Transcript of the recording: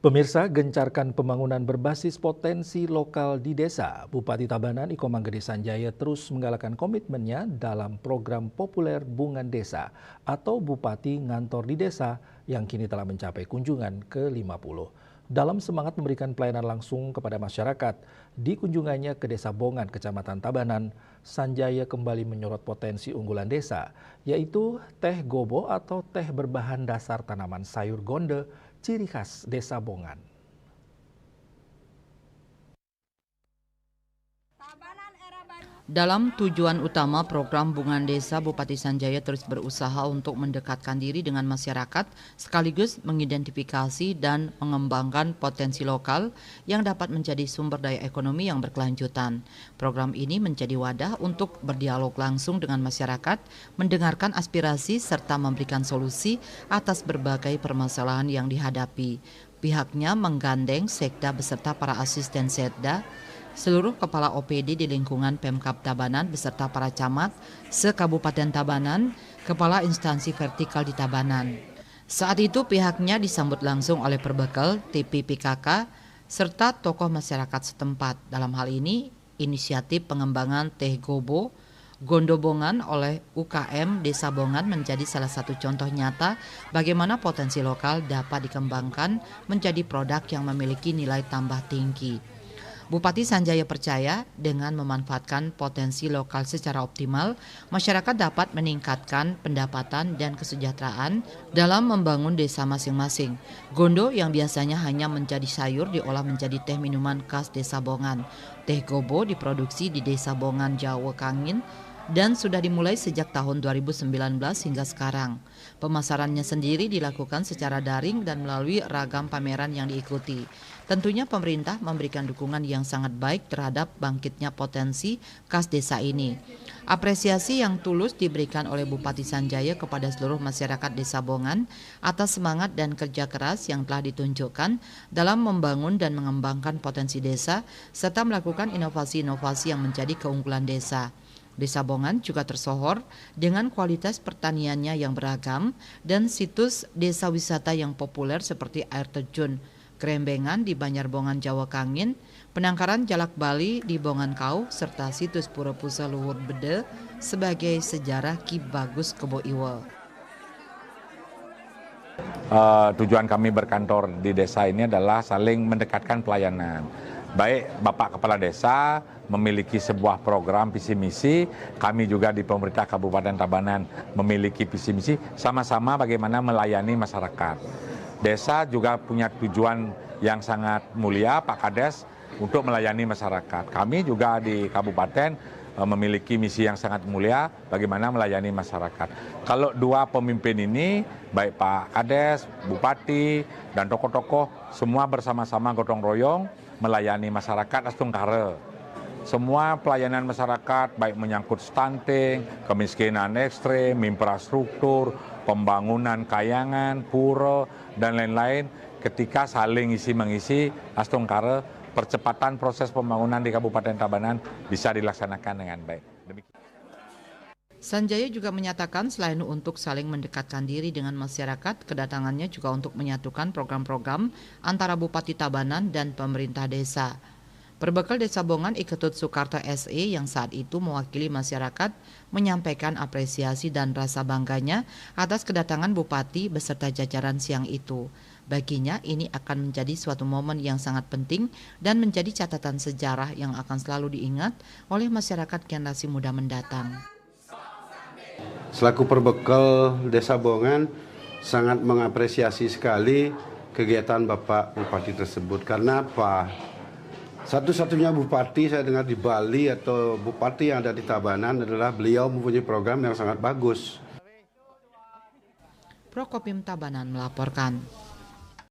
Pemirsa, gencarkan pembangunan berbasis potensi lokal di desa. Bupati Tabanan Iko Manggede Sanjaya terus menggalakkan komitmennya dalam program populer Bungan Desa atau Bupati Ngantor di Desa yang kini telah mencapai kunjungan ke-50. Dalam semangat memberikan pelayanan langsung kepada masyarakat, di kunjungannya ke Desa Bongan, Kecamatan Tabanan, Sanjaya kembali menyorot potensi unggulan desa, yaitu teh gobo atau teh berbahan dasar tanaman sayur gonde, ciri khas Desa Bongan. Dalam tujuan utama program Bungan Desa, Bupati Sanjaya terus berusaha untuk mendekatkan diri dengan masyarakat sekaligus mengidentifikasi dan mengembangkan potensi lokal yang dapat menjadi sumber daya ekonomi yang berkelanjutan. Program ini menjadi wadah untuk berdialog langsung dengan masyarakat, mendengarkan aspirasi serta memberikan solusi atas berbagai permasalahan yang dihadapi. Pihaknya menggandeng Sekda beserta para asisten Sekda, seluruh kepala OPD di lingkungan Pemkab Tabanan beserta para camat se-Kabupaten Tabanan, kepala instansi vertikal di Tabanan. Saat itu pihaknya disambut langsung oleh Perbekel, TP-PKK, serta tokoh masyarakat setempat. Dalam hal ini, inisiatif pengembangan teh gobo, Gondobongan oleh UKM Desa Bongan menjadi salah satu contoh nyata bagaimana potensi lokal dapat dikembangkan menjadi produk yang memiliki nilai tambah tinggi. Bupati Sanjaya percaya dengan memanfaatkan potensi lokal secara optimal, masyarakat dapat meningkatkan pendapatan dan kesejahteraan dalam membangun desa masing-masing. Gondo yang biasanya hanya menjadi sayur diolah menjadi teh minuman khas Desa Bongan. Teh gobo diproduksi di Desa Bongan, Jawa Kangin, dan sudah dimulai sejak tahun 2019 hingga sekarang. Pemasarannya sendiri dilakukan secara daring dan melalui ragam pameran yang diikuti. Tentunya pemerintah memberikan dukungan yang sangat baik terhadap bangkitnya potensi khas desa ini. Apresiasi yang tulus diberikan oleh Bupati Sanjaya kepada seluruh masyarakat Desa Bongan atas semangat dan kerja keras yang telah ditunjukkan dalam membangun dan mengembangkan potensi desa serta melakukan inovasi-inovasi yang menjadi keunggulan desa. Desa Bongan juga tersohor dengan kualitas pertaniannya yang beragam dan situs desa wisata yang populer seperti air terjun Krembengan di Banjarbongan, Jawa Kangin, penangkaran Jalak Bali di Bongan Kau, serta situs Pura Pusa Luhur Bede sebagai sejarah Ki Bagus Kebo Iwa. Tujuan kami berkantor di desa ini adalah saling mendekatkan pelayanan. Baik Bapak Kepala Desa memiliki sebuah program visi misi, kami juga di pemerintah Kabupaten Tabanan memiliki visi misi, sama-sama bagaimana melayani masyarakat. Desa juga punya tujuan yang sangat mulia, Pak Kades, untuk melayani masyarakat. Kami juga di Kabupaten memiliki misi yang sangat mulia bagaimana melayani masyarakat. Kalau dua pemimpin ini, baik Pak Kades, Bupati, dan tokoh-tokoh, semua bersama-sama gotong royong melayani masyarakat Astungkare. Semua pelayanan masyarakat, baik menyangkut stunting, kemiskinan ekstrem, infrastruktur, pembangunan kayangan, pura, dan lain-lain, ketika saling isi-mengisi, Astungkare, percepatan proses pembangunan di Kabupaten Tabanan bisa dilaksanakan dengan baik. Sanjaya juga menyatakan selain untuk saling mendekatkan diri dengan masyarakat, kedatangannya juga untuk menyatukan program-program antara Bupati Tabanan dan pemerintah desa. Perbekal Desa Bongan Iketut Soekarto SE yang saat itu mewakili masyarakat menyampaikan apresiasi dan rasa bangganya atas kedatangan Bupati beserta jajaran siang itu. Baginya ini akan menjadi suatu momen yang sangat penting dan menjadi catatan sejarah yang akan selalu diingat oleh masyarakat generasi muda mendatang. Selaku perbekal Desa Bongan sangat mengapresiasi sekali kegiatan Bapak Bupati tersebut. Karena apa? Satu-satunya bupati saya dengar di Bali atau bupati yang ada di Tabanan adalah beliau mempunyai program yang sangat bagus. Prokopim Tabanan melaporkan.